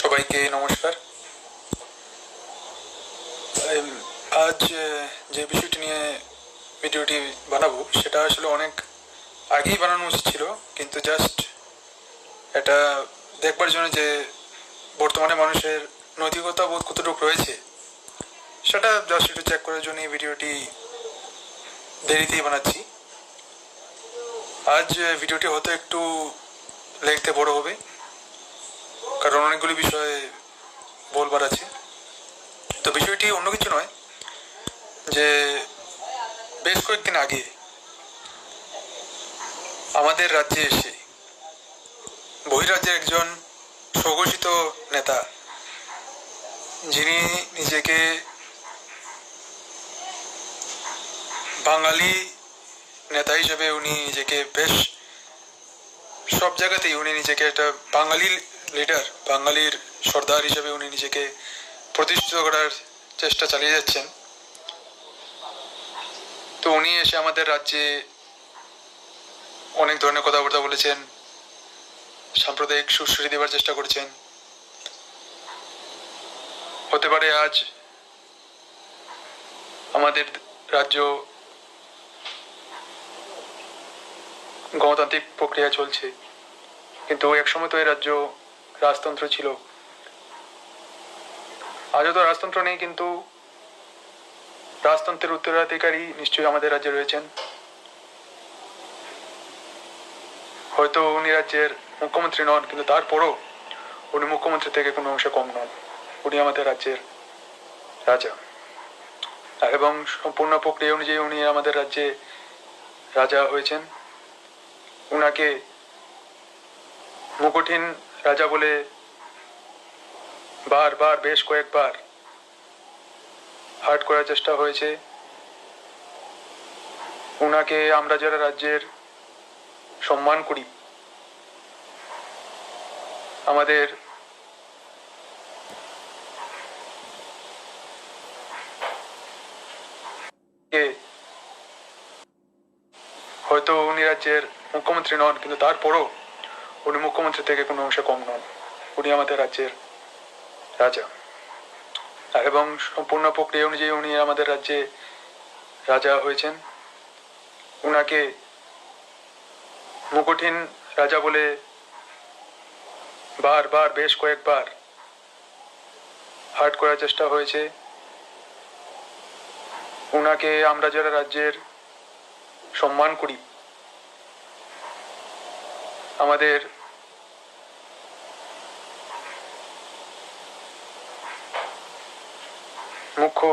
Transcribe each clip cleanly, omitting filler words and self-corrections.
সবাইকে নমস্কার। আজ যে বিষয়টি নিয়ে ভিডিওটি বানাবো সেটা আসলে অনেক আগেই বানানো উচিত ছিল, কিন্তু জাস্ট এটা দেখবার জন্য যে বর্তমানে মানুষের নৈতিকতা বোধ কতটুকু রয়েছে সেটা জাস্ট একটু চেক করার জন্য এই ভিডিওটি দেরিতেই বানাচ্ছি। আজ ভিডিওটি হয়তো একটু লেংথে বড় হবে, কারণ অনেকগুলি বিষয়ে বলবার আছে। তো বিষয়টি অন্য কিছু নয়, যে বেশ কয়েকদিন আগে আমাদের রাজ্যে এসে বহিরাজ্যের একজন স্বঘোষিত নেতা, যিনি নিজেকে বাঙালি নেতা হিসেবে উনি নিজেকে বেশ সব জায়গাতেই উনি নিজেকে একটা বাঙালি লিডার, বাঙালির সর্দার হিসেবে উনি নিজেকে প্রতিষ্ঠিত করার চেষ্টা চালিয়ে যাচ্ছেন। তো উনি এসে আমাদের রাজ্যে অনেক ধরনের কথাবার্তা বলেছেন, সাম্প্রদায়িক সুশ্রী দেওয়ার চেষ্টা করছেন। হতে পারে আজ আমাদের রাজ্য গণতান্ত্রিক প্রক্রিয়া চলছে, কিন্তু একসময় তো এই রাজ্য রাজতন্ত্র ছিল। আজও তো রাজতন্ত্র নেই, কিন্তু রাজতন্ত্রের উত্তরাধিকারী নিশ্চয়ই আমাদের রাজ্যে রয়েছেন। হয়তো উনি রাজ্যের মুখ্যমন্ত্রী নন, কিন্তু তারপরও উনি মুখ্যমন্ত্রী থেকে কোনো অংশে কম নন। উনি আমাদের রাজ্যের রাজা, এবং সম্পূর্ণ প্রক্রিয়া অনুযায়ী উনি আমাদের রাজ্যে রাজা হয়েছেন। উনাকে মুকুটহীন রাজা বলে বারবার বেশ কয়েকবার হার্ট করার চেষ্টা হয়েছে। উনাকে আমরা যারা রাজ্যের সম্মান করি, আমাদের হয়তো উনি রাজ্যের মুখ্যমন্ত্রী নন, কিন্তু তারপরও উনি মুখ্যমন্ত্রী থেকে কোনো অংশে কম নন। উনি আমাদের রাজ্যের রাজা, এবং সম্পূর্ণ প্রক্রিয়া অনুযায়ী উনি আমাদের রাজ্যে রাজা হয়েছেন। উনাকে মুকুটহীন রাজা বলে বারবার বেশ কয়েকবার হার্ট করার চেষ্টা হয়েছে। উনাকে আমরা যারা রাজ্যের সম্মান করি, আমাদের মুখ্য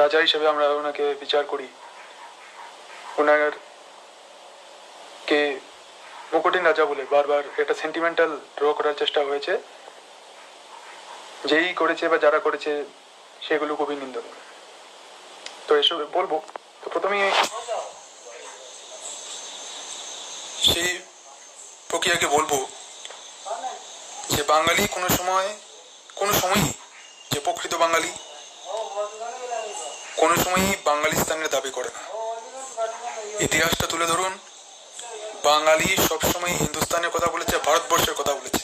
রাজা হিসেবে আমরা ওনাকে বিচার করি। ওনার কে মুকুটহীন রাজা বলে বারবার একটা সেন্টিমেন্টাল ড্র করার চেষ্টা হয়েছে। যেই করেছে বা যারা করেছে সেগুলো খুবই নিন্দনীয়। তো এসব বলবো, তো প্রথমেই সেই প্রক্রিয়াকে বলবো যে বাঙালি কোনো সময়ই যে প্রকৃত বাঙালি কোনো সময়ই বাঙালি স্থানের দাবি করে না। ইতিহাসটা তুলে ধরুন, বাঙালি সবসময় হিন্দুস্তানের কথা বলেছে, ভারতবর্ষের কথা বলেছে।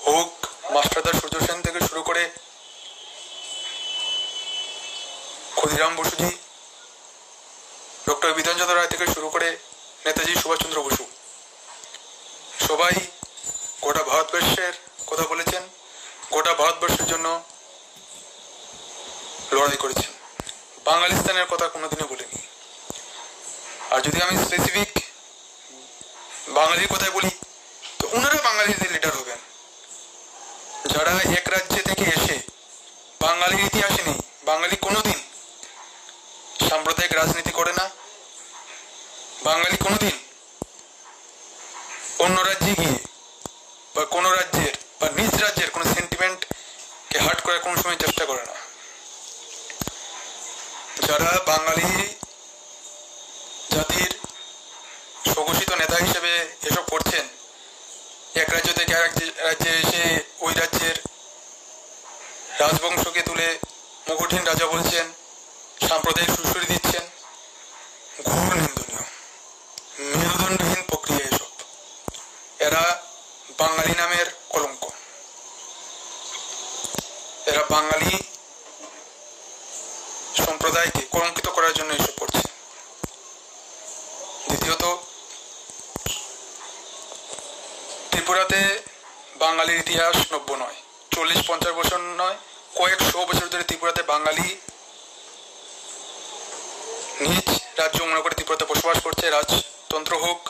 হোক মাস্টারদা সূর্য সেন থেকে শুরু করে ক্ষুদিরাম বসুজি, ডক্টর বিধানচন্দ্র রায় থেকে শুরু করে নেতাজি সুভাষচন্দ্র বসু, সবাই গোটা ভারতবর্ষের কথা বলেছেন, গোটা ভারতবর্ষের জন্য লড়াই করেছেন। বাঙালিস্তানের কথা কোনোদিনও বলেনি। আর যদি আমি স্পেসিফিক বাঙালির কথাই বলি, তো ওনারা বাঙালিদের লিডার হবেন যারা এক রাজ্যে থেকে এসে, বাঙালির ইতিহাসে নেই, বাঙালি কোনোদিন সাম্প্রদায়িক রাজনীতি করে না। বাঙালি কোনোদিন অন্য রাজ্যে গিয়ে বা কোনো রাজ্যের বা নিজ রাজ্যের কোনো সেন্টিমেন্টকে হার্ট করার কোনো সময় চেষ্টা করে না। যারা বাঙালি জাতির স্বঘোষিত নেতা হিসেবে এসব করছেন, এক রাজ্য থেকে আরেক রাজ্যে এসে ওই রাজ্যের রাজবংশকে তুলে মুকুটহীন রাজা বলছেন, সাম্প্রদায়িক সুশ্রী দিচ্ছেন, ঘোর নিন্দনীয়, মেরুদণ্ডহীন প্রক্রিয়া। এসব এরা বাঙালি নামের কলঙ্ক, এরা বাঙালি সম্প্রদায়কে কলঙ্কিত করার জন্য এসব করছে। দ্বিতীয়ত, ত্রিপুরাতে বাঙালির ইতিহাস নব্য নয়, 40-50 বছর নয়, কয়েকশো বছর ধরে ত্রিপুরাতে বাঙালি নিজ রাজ্য মনে করে ত্রিপুরাতে বসবাস করছে। রাজতন্ত্র হোক,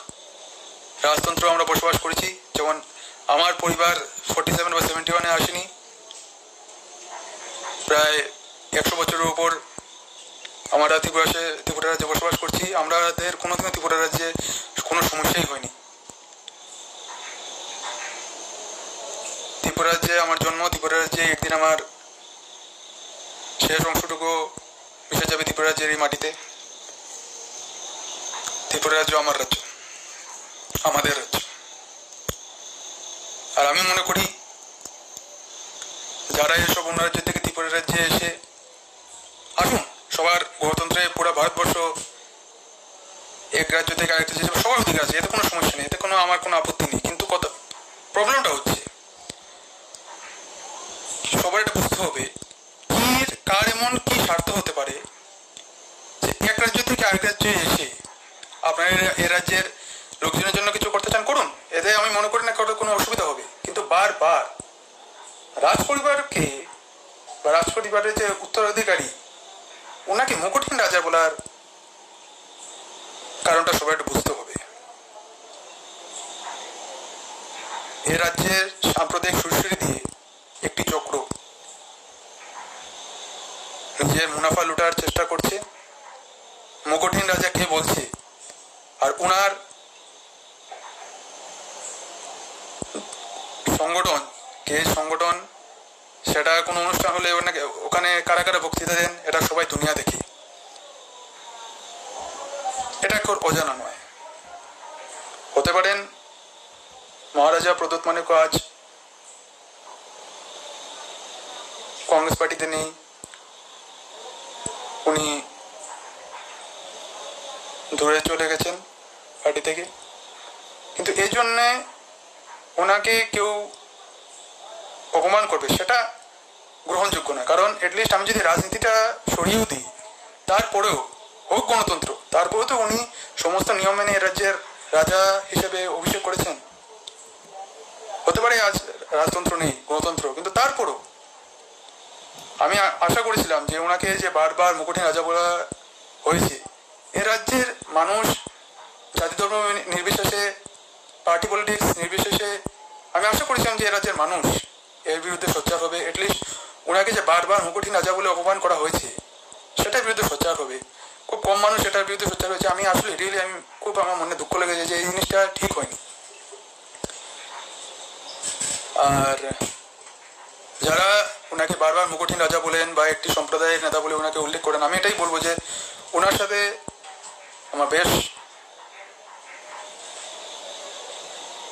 রাজতন্ত্র আমরা বসবাস করেছি। যেমন আমার পরিবার 47 বা 71-এ আসেনি, প্রায় 100 বছরের উপর আমরা ত্রিপুরা রাজ্যে বসবাস করছি। আমাদের কোনোদিনও ত্রিপুরা রাজ্যে কোনো সমস্যাই হয়নি। ত্রিপুরা রাজ্যে আমার জন্ম, ত্রিপুরা রাজ্যে একদিন আমার শেষ অংশটুকু মিশে যাবে ত্রিপুরা রাজ্যের এই মাটিতে। ত্রিপুরা রাজ্য আমার রাজ্য, আমাদের রাজ্য। আর আমি মনে করি যারা এসব অন্য রাজ্য থেকে ত্রিপুরা রাজ্যে এসে আসুন, সবার গণতন্ত্রে পুরো ভারতবর্ষ এক রাজ্য থেকে আরেকটা রাজ্যে সবার অধিকার আছে, এতে কোনো সমস্যা নেই, এতে আমার কোনো আপত্তি নেই। কিন্তু প্রবলেমটা হচ্ছে সবার এটা বুঝতে হবে কার এমন কি স্বার্থ হতে পারে যে এক রাজ্য থেকে আরেক রাজ্যে এসে আপনার এ রাজ্যের লোকজনের জন্য কিছু করতে চান, করুন, এতে আমি মনে করি না কারোর কোনো অসুবিধা হবে। কিন্তু বারবার রাজ পরিবারকে বা রাজ পরিবারের যে উত্তরাধিকারী ওনাকে মুকুটহীন রাজা বলার কারণটা সবাই একটু বুঝতে হবে। এ রাজ্যের সাম্প্রদায়িক সুরসুরি দিয়ে একটি চক্র নিজের মুনাফা লুটার চেষ্টা করছে। মুকুটহীন রাজা কে বলছে, আর ওনার সংগঠন কে সংগঠন, সেটা কোনো অনুষ্ঠান হলে ওখানে কারা কারা বক্তৃতা দেন, এটা সবাই দুনিয়া দেখে। এটা অজানা নয়। হতে পারেন মহারাজা প্রদত্ত মানিক আজ কংগ্রেস পার্টিতে নেই, উনি দূরে চলে গেছেন পার্টি থেকে, কিন্তু এই জন্যে ওনাকে কেউ অপমান করবে সেটা গ্রহণযোগ্য নয়। কারণ এটলিস্ট আমি যদি রাজনীতিটা সরিয়েও দিই, তারপরেও হোক গণতন্ত্র, তারপরেও তো উনি সমস্ত নিয়ম মেনে রাজ্যের রাজা হিসেবে অভিষেক করেছেন। হতে পারে আজ রাজতন্ত্র নেই, গণতন্ত্র, কিন্তু তারপরও আমি আশা করেছিলাম যে ওনাকে যে বারবার মুকুটহীন রাজা বলা হয়েছে, এ রাজ্যের মানুষ জাতি ধর্ম নির্বিশেষে, পার্টি পলিটিক্স নির্বিশেষে, আমি আশা করেছিলাম যে এ রাজ্যের মানুষ এর বিরুদ্ধে সোচ্চার হবে। এটলিস্ট ওনাকে যে বারবার মুকুটহীন রাজা বলে অপমান করা হয়েছে সেটার বিরুদ্ধে সোচ্চার হবে। খুব কম মানুষ এটার বিরুদ্ধে সোচ্চার হয়েছে। আমি আসলে রিয়েলি আমার মনে দুঃখ লেগেছে যে এই জিনিসটা ঠিক হয়নি। আর যারা ওনাকে বারবার মুকুটহীন রাজা বলেন বা একটি সম্প্রদায়ের নেতা বলে ওনাকে উল্লেখ করেন, আমি এটাই বলবো যে ওনার সাথে আমার বেশ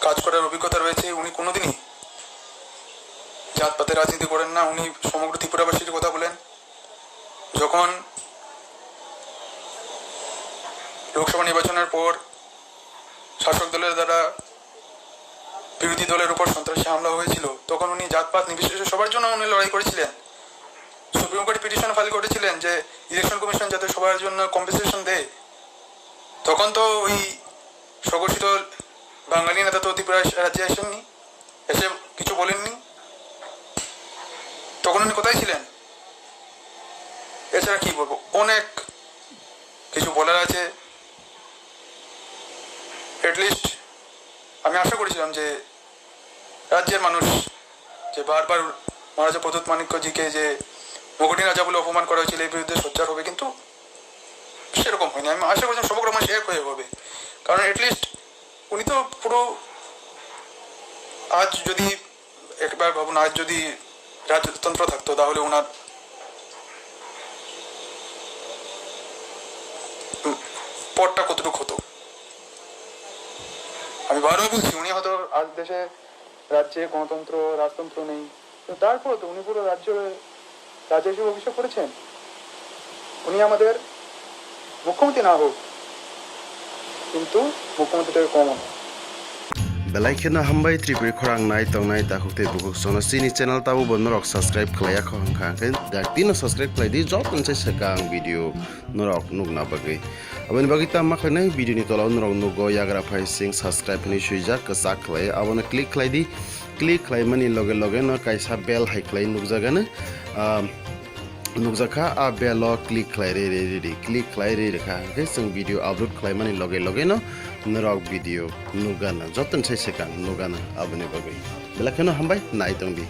কাজ করার অভিজ্ঞতা রয়েছে। উনি কোনোদিনই জাতপাতের রাজনীতি করেন না, উনি সমগ্র ত্রিপুরাবাসীর কথা বলেন। যখন লোকসভা নির্বাচনের পর শাসক দলের দ্বারা বিরোধী দলের উপর সন্ত্রাসী হামলা হয়েছিল, তখন উনি জাতপাত নির্বিশেষে সবার জন্য উনি লড়াই করেছিলেন। সুপ্রিম কোর্টে পিটিশন ফাইল করেছিলেন যে ইলেকশন কমিশন যাতে সবার জন্য কম্পেনসেশন দেয়। তখন তো ওই স্বঘোষিত বাঙালি নেতা তো ত্রিপুরা রাজ্যে আসেননি, এসে কিছু বলেননি। তখন উনি কোথায় ছিলেন? এছাড়া কি বলবো, অনেক কিছু বলার আছে। এটলিস্ট আমি আশা করেছিলাম যে রাজ্যের মানুষ যে বারবার মহারাজা প্রদত্ত মানিক্যজিকে যে মুকুটহীন রাজা বলে অপমান করা হয়েছিল এর বিরুদ্ধে সোচ্চার হবে, কিন্তু সেরকম হয়নি। আমি আশা করছিলাম সমগ্র মানুষ এক হয়ে হবে। কারণ এটলিস্ট উনি তো পুরো, আজ যদি একবার ভাবুন, আজ যদি রাজতন্ত্র থাকতো তাহলে ওনার পথটা কতটুকু হতো। আমি বারবার বলছি, উনি হয়তো আজ দেশে রাজ্যে গণতন্ত্র রাজতন্ত্র নেই, কিন্তু তারপরে তো উনি পুরো রাজ্য হিসেবে অভিষেক করেছেন। উনি আমাদের মুখ্যমন্ত্রী না হোক, কিন্তু মুখ্যমন্ত্রী থেকে কম। Belaikena hambai tripuri khorang nai tongnai takukte bukuk sono sini channel tabu bonorok subscribe khlaya khong khangken daktino subscribe khlai di job tonse sekang video norok nugna bagai aboni bagi ta makhlai video ni tolaw norok nugo yagra phai sing subscribe ni suija kasak khlai abona click khlai di click khlai mani loge loge no kaisa bell hai khlai nugjagana nukjaka a belo click khlai re click khlai re kha ke sing video upload khlai mani loge loge no norok video nugana joton sai sekang nugana aboni bagai belakeno hambai nai tongdi